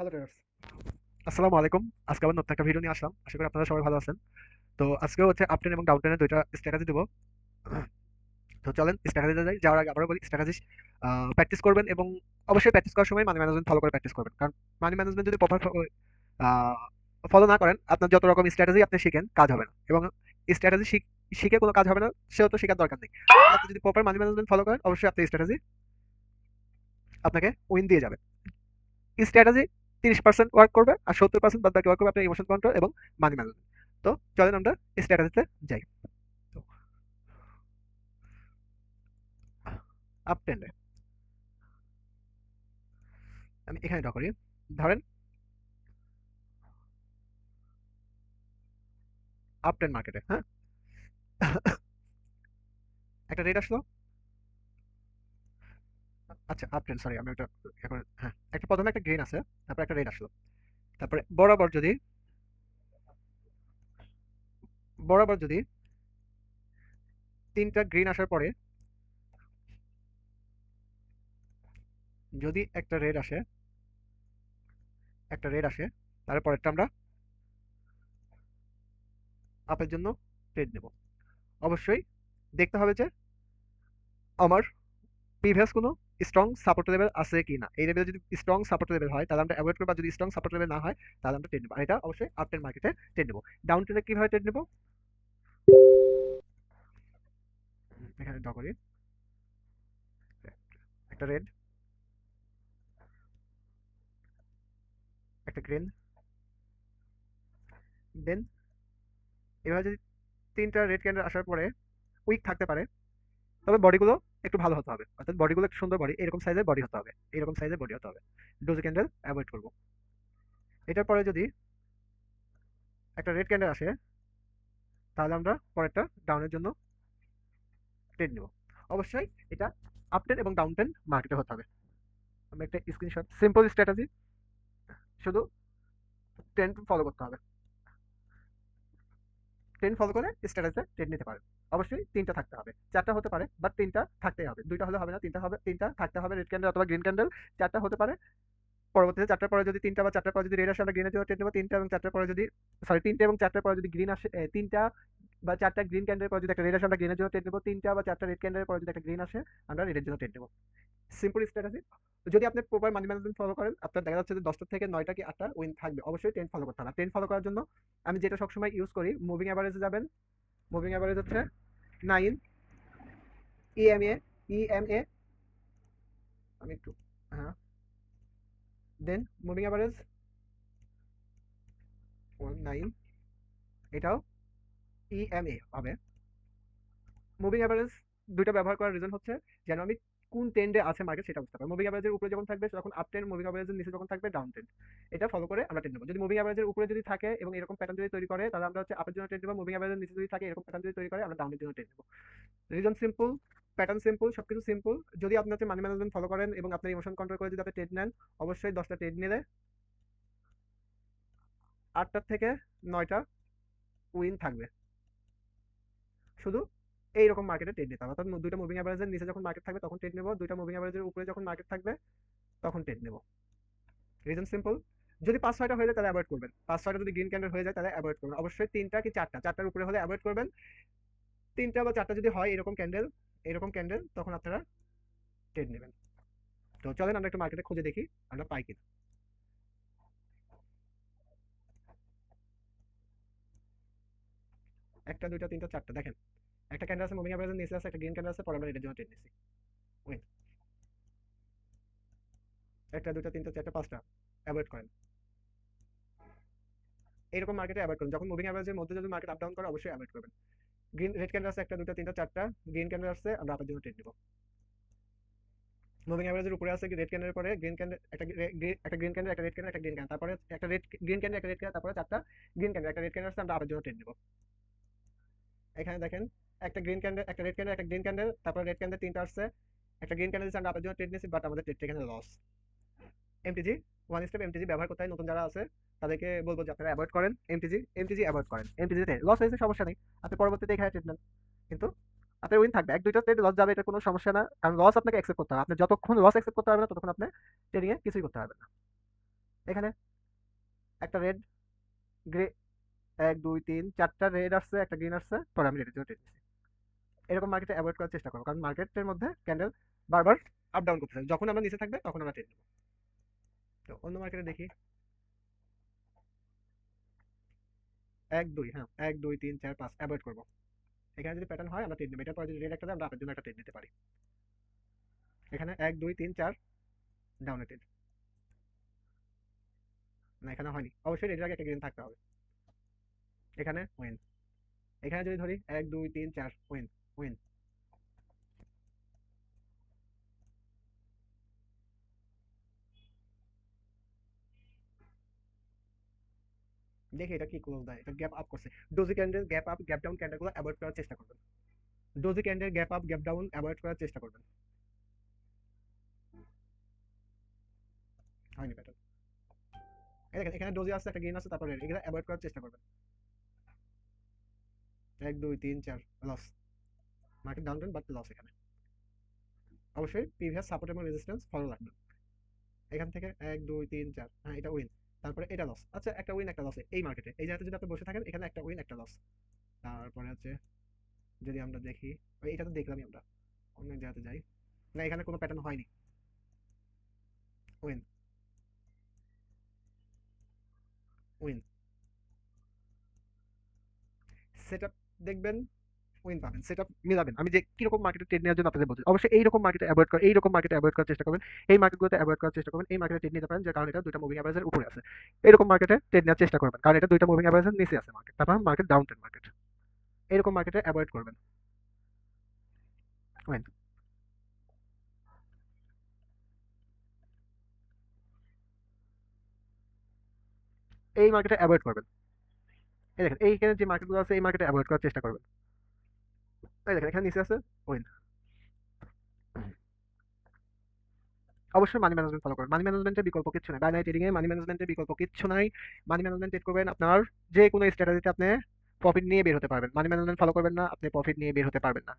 Hello traders, আসসালামু আলাইকুম। আজকে আবার নতুন একটা ভিডিও নিয়ে আসলাম। আশা করি আপনারা সবাই ভালো আছেন। তো আজকে হচ্ছে আপট্রেন এবং ডাউনট্রেনের দুইটা স্ট্র্যাটেজি দেবো। তো চলেন স্ট্র্যাটেজিতে যাই। যাওয়ার আগে আবারও বলি, স্ট্র্যাটেজি প্র্যাকটিস করবেন এবং অবশ্যই প্র্যাকটিস করার সময় মানি ম্যানেজমেন্ট ফলো করে প্র্যাকটিস করবেন। কারণ মানি ম্যানেজমেন্ট যদি প্রপার ফলো না করেন, আপনার যত রকম স্ট্র্যাটেজি আপনি শিখেন কাজ হবে না, এবং স্ট্র্যাটেজি শিখে কোনো কাজ হবে না, সেও তো শেখার দরকার নেই। আপনি যদি প্রপার মানি ম্যানেজমেন্ট ফলো করেন, অবশ্যই আপনার স্ট্র্যাটেজি আপনাকে উইন দিয়ে যাবে। স্ট্র্যাটেজি 30% ওয়ার্ক করবে, আর 70% বাদ বাকি ওয়ার্ক করবে আপনার ইমোশন কন্ট্রোল এবং মানি ম্যানেজমেন্ট। তো চলেন আমরা স্ট্র্যাটেজিতে যাই। তো আপ ট্রেন্ডে আমি এখানে ড্র করি। ধরেন আপ ট্রেন্ড মার্কেটে, হ্যাঁ, একটা রেট আসলো। আচ্ছা, আপ ট্রেন্ড, সরি আমি ওটা এখন, হ্যাঁ, একটা প্রথমে একটা গ্রিন আছে, তারপর একটা রেড আসলো। তারপরে বরাবর যদি তিনটা গ্রিন আসার পরে যদি একটা রেড আসে, তারপরেরটা আমরা আপের জন্য ট্রেড নেব। অবশ্যই দেখতে হবে যে আমার প্রিভিয়াস কোনো স্ট্রং সাপোর্ট লেভেল আছে কি না। এই লেভেলে যদি স্ট্রং সাপোর্ট লেভেল হয় তাহলে আমরা অ্যাভয়েড করবো, আর যদি স্ট্রং সাপোর্ট লেভেল না হয় তাহলে আমরা ট্রেড নেবো। আর এটা অবশ্যই আপ ট্রেন্ড মার্কেটে ট্রেড নেবো। ডাউন ট্রেন্ডে কিভাবে ট্রেড নেবো, এখানে ড্র করি। একটা রেড, একটা গ্রিন, দেন এভাবে যদি তিনটা রেড ক্যান্ডেল আসার পরে উইক থাকতে পারে, তবে বডিগুলো একটু ভালো হতে হবে, অর্থাৎ বডিগুলো একটু সুন্দর বডি, এরকম সাইজের বডি হতে হবে, এরকম সাইজের বডি হতে হবে। ডোজি ক্যান্ডেল অ্যাভয়েড করবো। এটার পরে যদি একটা রেড ক্যান্ডেল আসে, তাহলে আমরা পরেরটা ডাউনের জন্য ট্রেড নেব। অবশ্যই এটা আপ ট্রেন্ড এবং ডাউন ট্রেন্ড মার্কেটে হতে হবে। আমি একটা স্ক্রিনশট, সিম্পল স্ট্র্যাটেজি, শুধু ট্রেন্ড ফলো করতে হবে। ট্রেন্ড ফলো করে স্ট্র্যাটেজিতে ট্রেড নিতে পারেন। অবশ্যই তিনটা থাকতে হবে, চারটা হতে পারে, বাট তিনটা থাকতেই হবে। দুইটা হলে হবে না, তিনটা হবে, তিনটা থাকতে হবে। রেড ক্যান্ডেল অথবা গ্রিন ক্যান্ডেল, চারটা হতে পারে। পরবর্তীতে চারটার পরে যদি তিনটা বা চারটার পরে যদি রেড আসে, আমরা গ্রিনের জন্য ট্রেড নেবো। তিনটা এবং চারটার পরে যদি, সরি, তিনটা এবং চারটার পরে যদি গ্রিন আসে, তিনটা বা চারটা গ্রিন ক্যান্ডেলের পরে যদি একটা রেড আসে, আমরা গ্রিনের জন্য ট্রেড নেবো। তিনটা বা চারটা রেড ক্যান্ডেলের পরে যদি একটা গ্রিন আসে, আমরা রেডের জন্য ট্রেড নেবো। Simple strategy. যদি আপনি প্রপার মানি ম্যানেজমেন্ট ফলো করেন, আপনার দেখা যাচ্ছে যে 10টা থেকে 9টা কি 8টা উইন থাকবে। অবশ্যই ট্রেন্ড ফলো করতে হবে। ট্রেন্ড ফলো করার জন্য আমি যেটা সবসময় ইউজ করি, মুভিং অ্যাভারেজে যাবেন। মুভিং অ্যাভারেজ হচ্ছে 9 ইএমএ, ইএমএ, আমি একটু, হ্যাঁ, দেন মুভিং অ্যাভারেজ 9, এটাও ইএমএ হবে। মুভিং অ্যাভারেজ দুইটা ব্যবহার করার রিজন হচ্ছে যেন আমি কোন ট্রেন্ডে আছে মার্কেট সেটা বুঝতে পারি। মুভিং অ্যাভারেজের উপরে যখন থাকবে তখন আপ ট্রেন্ড, মুভিং অ্যাভারেজের নিচে যখন থাকবে ডাউন ট্রেন্ড। এটা ফলো করে আমরা ট্রেন্ড নেবো। যদি মুভিং অ্যাভারেজের উপরে যদি থাকে এবং এরকম প্যাটার্ন যদি তৈরি করে, তাহলে আমরা হচ্ছে আপের জন্য ট্রেন্ড নেবো। মুভিং অ্যাভারেজের নিচে যদি থাকে, এরকম প্যাটার্ন যদি তৈরি করে, আমরা ডাউনের জন্য ট্রেন্ড নেবো। রিজন সিম্পল, প্যাটার্ন সিম্পল, সবকিছু সিম্পল। যদি আপনি হচ্ছে মানি ম্যানেজমেন্ট ফলো করেন এবং আপনার ইমোশন কন্ট্রোল করে যদি আপনি ট্রেড নেন, অবশ্যই 10টা ট্রেড নিলে 8টার থেকে 9টা উইন থাকবে। শুধু এইরকম মার্কেটে ট্রেড নিতে হবে, অর্থাৎ দুইটা মুভিং অ্যাভারেজের নিচে যখন মার্কেট থাকবে তখন ট্রেড নেবো, দুইটা মুভিং অ্যাভারেজের উপরে যখন মার্কেট থাকবে তখন ট্রেড নেবো। Reason simple. যদি 5-6টা হয়ে যায় তাহলে অ্যাভয়েড করবেন। 5-6টা যদি গ্রিন ক্যান্ডেল হয়ে যায় তাহলে অ্যাভয়েড করবেন। অবশ্যই তিনটা কি চারটা, চারটার উপরে হলে অ্যাভয়েড করবেন। তিনটা বা চারটা যদি হয় এরকম ক্যান্ডেল, তখন আপনারা ট্রেড নেবেন। তো চলেন আমরা একটু মার্কেটে খুঁজে দেখি আমরা পাই কিনা। একটা, দুইটা, তিনটা, চারটা, দেখেন একটা ক্যান্ডেল আছে মুভিং অ্যাভারেজের নিচে আছে, একটা গ্রিন ক্যান্ডেল আছে, পরে আমরা এটার জন্য ট্রেড নিচ্ছি। উইন। একটা, দুইটা, তিনটা, চারটা, পাঁচটা, অ্যাভয়েড করেন। এরকম মার্কেটে অ্যাভয়েড করুন। যখন মুভিং অ্যাভারেজের মধ্যে যদি মার্কেট আপ ডাউন করে, অবশ্যই অ্যাভয়েড করবেন। গ্রিন, রেড ক্যান্ডেল আছে একটা, দুইটা, তিনটা, চারটা, গ্রিন ক্যান্ডেল আছে, আমরা আপনার জন্য ট্রেড নিব। মুভিং অ্যাভারেজের উপরে আছে কি রেড ক্যান্ডেলের পরে গ্রিন ক্যান্ডেল, একটা গ্রিন ক্যান্ডেল, একটা রেড ক্যান্ডেল, একটা গ্রিন ক্যান্ডেল, তারপরে একটা রেড, গ্রিন ক্যান্ডেল, একটা রেড ক্যান্ডেল, তারপরে চারটা গ্রিন ক্যান্ডেল, একটা রেড ক্যান্ডেল আছে, আমরা আপনার জন্য ট্রেড নিব। এখানে দেখেন একটা গ্রিন ক্যান্ডেল, একটা রেড ক্যান্ডেল, একটা গ্রিন ক্যান্ডেল, তারপরে রেড ক্যান্ডেল তিনটা আসছে, একটা গ্রিন ক্যান্ডেল আমরা আপনার জন্য ট্রেড নিয়েছি, বাট আমাদের ট্রেডটা এখানে loss. MTG, one step MTG ব্যবহার করতে হয়। নতুন যারা আছে তাদেরকে বলবো যে আপনারা অ্যাভয়েড করেন এমটিজি অ্যাভয়েড করেন। এমটিজিতে লস হয়েছে, সমস্যা নেই, আপনি পরবর্তীতে এখানে ট্রেড নেন, কিন্তু আপনার উইন থাকবে। এক দুইটা ট্রেড লস যাবে, এটা কোনো সমস্যা না, কারণ লস আপনাকে অ্যাকসেপ্ট করতে হবে। আপনি যতক্ষণ লস অ্যাকসেপ্ট করতে পারবেন না, ততক্ষণ আপনি ট্রেডিং এ কিছুই করতে পারবেন না। এখানে একটা রেড, গ্রে, 1 2 3 4টা রেড আসছে, একটা গ্রিন আসছে, পরে আমি রেডের জন্য ট্রেড নিচ্ছি। এরকম মার্কেটে অ্যাভয়েড করার চেষ্টা করবো, কারণ মার্কেটের মধ্যে ক্যান্ডেল বারবার আপ ডাউন করতে থাকে, যখন আমরা নিচে থাকবে তখন আমরা ট্রেড নেবো। তো অন্য মার্কেটে দেখি। 1 2, হ্যাঁ 1 2 3 4 5 অ্যাভয়েড করবো। এখানে যদি প্যাটার্ন হয় আমরা ট্রেড নেবো, এটার পরে যদি রেড একটা দেয় আমরা আপের জন্য একটা ট্রেড নিতে পারি। এখানে 1 2 3 4 ডাউনে ট্রেড, না এখানে হয়নি, অবশ্যই রেডের আগে একটা গ্রিন থাকতে হবে। এখানে উইন। এখানে যদি ধরি 1 2 3 4 উইন, উইন। দেখি এটা কি ক্লোজ দেয়, এটা গ্যাপ আপ করছে। Doji candle gap up gap down ক্যান্ডেলগুলো অ্যাভয়েড করার চেষ্টা করবেন। Doji candle gap up gap down avoid করার চেষ্টা করবেন। হয়নি প্যাটার্ন। এই দেখেন এখানে ডোজি আছে, একটা গ্রিন আছে, তারপরে এগুলো অ্যাভয়েড করার চেষ্টা করবেন। 1 2 3 4 loss. Market down trend but loss এখানে। অবশ্যই প্রিভিয়াস সাপোর্ট এবং রেজিস্ট্যান্স ফলো রাখবেন। এখান থেকে 1 2 3 4, হ্যাঁ এটা উইন। তারপরে এটা লস। আচ্ছা একটা উইন একটা লস এই মার্কেটে, এই জায়গাতে যদি আপনি বসে থাকেন এখানে একটা উইন একটা লস। তারপরে হচ্ছে যদি আমরা দেখি, এটা তো দেখলামই আমরা, অন্য জায়গাতে যাই। না এখানে কোনো প্যাটার্ন হয়নি। Win, win. সেটআপ দেখবেন, উইন পাবেন, সেটআপ মিলাবেন। আমি যে কিরকম মার্কেটে ট্রেড নেওয়ার জন্য আপনাদের বলছি, অবশ্যই এইরকম মার্কেটে অ্যাভয়েড করা, এইরকম মার্কেটে অ্যাভয়েড করার চেষ্টা করবেন। এই মার্কেটগুলোতে অ্যাভয়েড করার চেষ্টা করবেন। এই মার্কেটে ট্রেড নিতে পারেন যে কারণ এটা দুইটা মুভিং অ্যাভারেজের উপরে আছে। এরকম মার্কেটে ট্রেড নেওয়ার চেষ্টা করবেন কারণ এটা দুইটা মুভিং অ্যাভারেজের নিচে আছে মার্কেট, তারপর মার্কেট ডাউন ট্রেন্ড মার্কেট। এরকম মার্কেটে অ্যাভয়েড করবেন। উইন। এই মার্কেটে অ্যাভয়েড করবেন। এই দেখেন এইখানে যে মার্কেটগুলো আছে এই মার্কেটে অ্যাভয়েড করার চেষ্টা করবেন। এই দেখেন এখানে নিচে আছে, উইন। অবশ্যই মানি ম্যানেজমেন্ট ফলো করবেন। মানি ম্যানেজমেন্টের বিকল্প কিছু নাই, বাইনারি ট্রেডিং এ মানি ম্যানেজমেন্টের বিকল্প কিচ্ছু নাই। মানি ম্যানেজমেন্ট ট্রেড করবেন, আপনার যে কোনো স্ট্র্যাটেজিতে আপনি প্রফিট নিয়ে বের হতে পারবেন। মানি ম্যানেজমেন্ট ফলো করবেন না, আপনি প্রফিট নিয়ে বের হতে পারবেন না।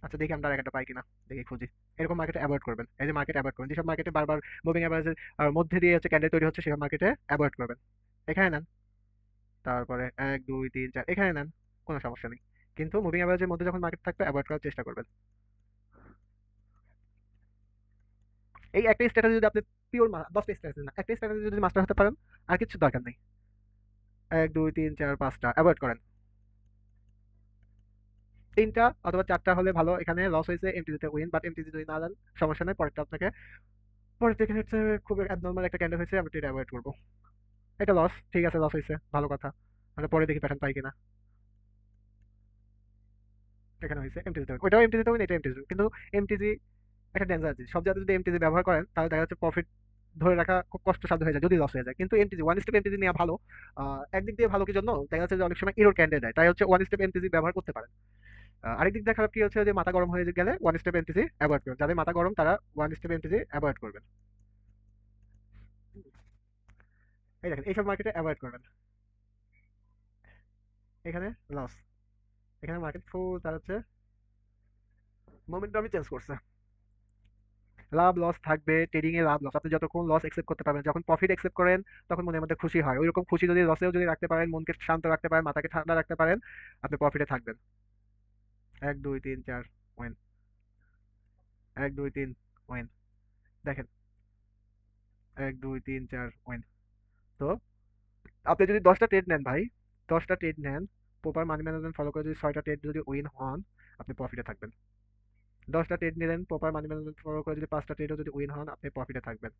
আচ্ছা দেখি আমরা আর একটা পাই কিনা, দেখি খুঁজি। এরকম মার্কেটে অ্যাভয়েড করবেন, এই যে মার্কেট অ্যাভয়েড করবেন, যেসব মার্কেটে বারবার মুভিং অ্যাভারেজের মধ্যে দিয়ে হচ্ছে ক্যান্ডেল তৈরি হচ্ছে সেসব মার্কেটে অ্যাভয়েড করবেন। এখানে নেন, তারপরে 1 2 3 4 এখানে নেন, কোনো সমস্যা নেই। কিন্তু মুভিং অ্যাভারেজের মধ্যে যখন মার্কেট থাকবে অ্যাভয়েড করার চেষ্টা করবেন। এই একটা স্ট্র্যাটেজি যদি আপনি পিওর 10টা স্ট্র্যাটেজি না, একটা স্ট্র্যাটেজি যদি মাস্টার হতে পারেন আর কিছু দরকার নেই। 1 2 3 4 5টা অ্যাভয়েড করেন। 3টা অথবা 4টা হলে ভালো, এখানে লস হয়েছে, এমটিজিতে উইন, বাট এমটিজি যদি না দেন সমস্যা নেই, পরেরটা আপনাকে, পরেরটা এখানে হচ্ছে খুব অ্যাবনরমাল একটা ক্যান্ডেল হয়েছে, আমি এটা অ্যাভয়েড করবো। এটা লস, ঠিক আছে লস হয়েছে, ভালো কথা। মানে পরে দেখি প্যাটার্ন পাই কিনা। এখানে হয়েছে এমটিজিতে, ওইটাও এমটিজিতে উইন, এটা এমটিজি, কিন্তু এমটিজি একটা ডেঞ্জার জিনিস। সব জায়গায় যদি এমটিজি ব্যবহার করেন তাহলে দেখা যাচ্ছে প্রফিট ধরে রাখা খুব কষ্টসাধ্য হয়ে যায় যদি লস হয়ে যায়। কিন্তু এমটিজি ওয়ান স্টেপ এমটিজি নেওয়া ভালো। একদিক দিয়ে ভালো কি জন্য, দেখা যাচ্ছে যে অনেক সময় এরর ক্যান্ডেল দেয়, তাই হচ্ছে ওয়ান স্টেপ এমটিজি ব্যবহার করতে পারেন। আরেক দিক দিয়ে খারাপ কি হচ্ছে যে মাথা গরম হয়ে গেলে ওয়ান স্টেপ এমটিজি অ্যাভয়েড করবেন, যাদের মাথা গরম তারা ওয়ান স্টেপ এমটিজি অ্যাভয়েড করবেন। এই দেখেন এইসব মার্কেটে অ্যাভয়েড করবেন। এখানে লস, এখানে মার্কেট ফুল তার হচ্ছে মোমেন্টামই চেঞ্জ করছে। লাভ লস থাকবে, ট্রেডিং এ লাভ লস, আপনি যতক্ষণ লস একসেপ্ট করতে পারবেন, যখন প্রফিট একসেপ্ট করেন তখন মনের মধ্যে খুশি হয়, ওইরকম খুশি যদি লসেও যদি রাখতে পারেন, মনকে শান্ত রাখতে পারেন, মাথাকে ঠান্ডা রাখতে পারেন, আপনি প্রফিটে থাকবেন। 1 2 3 4 ওয়েন, 1 2 3 ওয়েন। দেখেন 1 2 3 4 ওয়েন। তো আপনি যদি 10টা ট্রেড নেন ভাই, 10টা ট্রেড নেন, প্রপার মানি ম্যানেজমেন্ট ফলো করে যদি 6টা ট্রেড যদি উইন হন, আপনি প্রফিটে থাকবেন। 10টা ট্রেড নিলেন, প্রপার মানি ম্যানেজমেন্ট ফলো করে যদি 5টা ট্রেডও যদি উইন হন, আপনি প্রফিটে থাকবেন।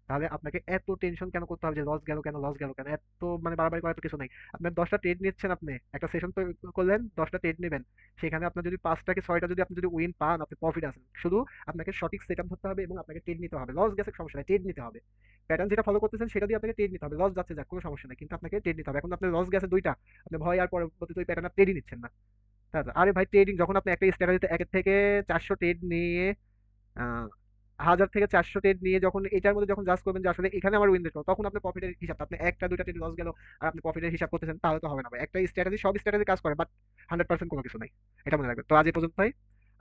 তাহলে আপনাকে এত টেনশন কেন করতে হবে যে লস গেল কেন, লস গেল কেন, এত মানে বাড়াবাড়ি করার তো কিছু নাই। আপনার 10টা ট্রেড নিচ্ছেন, আপনি একটা সেশন তো করলেন, 10টা ট্রেড নেবেন, সেখানে আপনার যদি 5টা কি 6টা যদি আপনি যদি উইন পান, আপনি প্রফিট আছেন। শুধু আপনাকে সঠিক সেট আপ ধরতে হবে এবং আপনাকে ট্রেড নিতে হবে। লস গেছে সমস্যা নাই, ট্রেড নিতে হবে। প্যাটার্ন যেটা ফলো করতেছেন সেটা দিয়ে আপনাকে ট্রেড নিতে হবে, লস যাচ্ছে যাক কোনো সমস্যা নাই, কিন্তু আপনাকে ট্রেড নিতে হবে। এখন আপনার লস গেছে 2টা, আপনি ভয় আর পরবর্তীতে ওই প্যাটার্ন ট্রেডই নিচ্ছেন না। তাছাড়া আরে ভাই ট্রেডিং যখন আপনি একটা স্ট্র্যাটেজিতে 1 থেকে 400 ট্রেড নিয়ে, আহ 1000 থেকে 400 ট্রেড নিয়ে যখন এটার মধ্যে যখন জাজ করবেন যে আসলে এখানে আমার উইন রেট কত, তখন আপনি প্রফিটের হিসাবটা, আপনি একটা দুইটা ট্রেড লস গেল আর আপনি প্রফিটের হিসাব করতেছেন, তাহলে তো হবে না ভাই। একটা স্ট্র্যাটেজি, সব স্ট্র্যাটেজি কাজ করে, বাট 100% কোনো কিছু নাই, এটা মনে রাখবেন। তো আজ এই পর্যন্তই।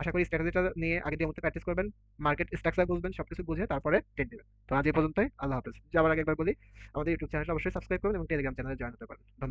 আশা করি স্ট্র্যাটেজিটা নিয়ে আগে ডেমোতে প্র্যাকটিস করবেন, মার্কেট স্ট্রাকচার বুঝবেন, সবকিছু বুঝে তারপরে ট্রেড দিবেন। তো আজ এই পর্যন্তই। আল্লাহ হাফেজ। যাওয়ার আগে একবার বলি, আমাদের ইউটিউব চ্যানেলটা অবশ্যই সাবস্ক্রাইব করবেন এবং টেলিগ্রাম চ্যানেলে জয়েন হতে পারেন। ধন্যবাদ।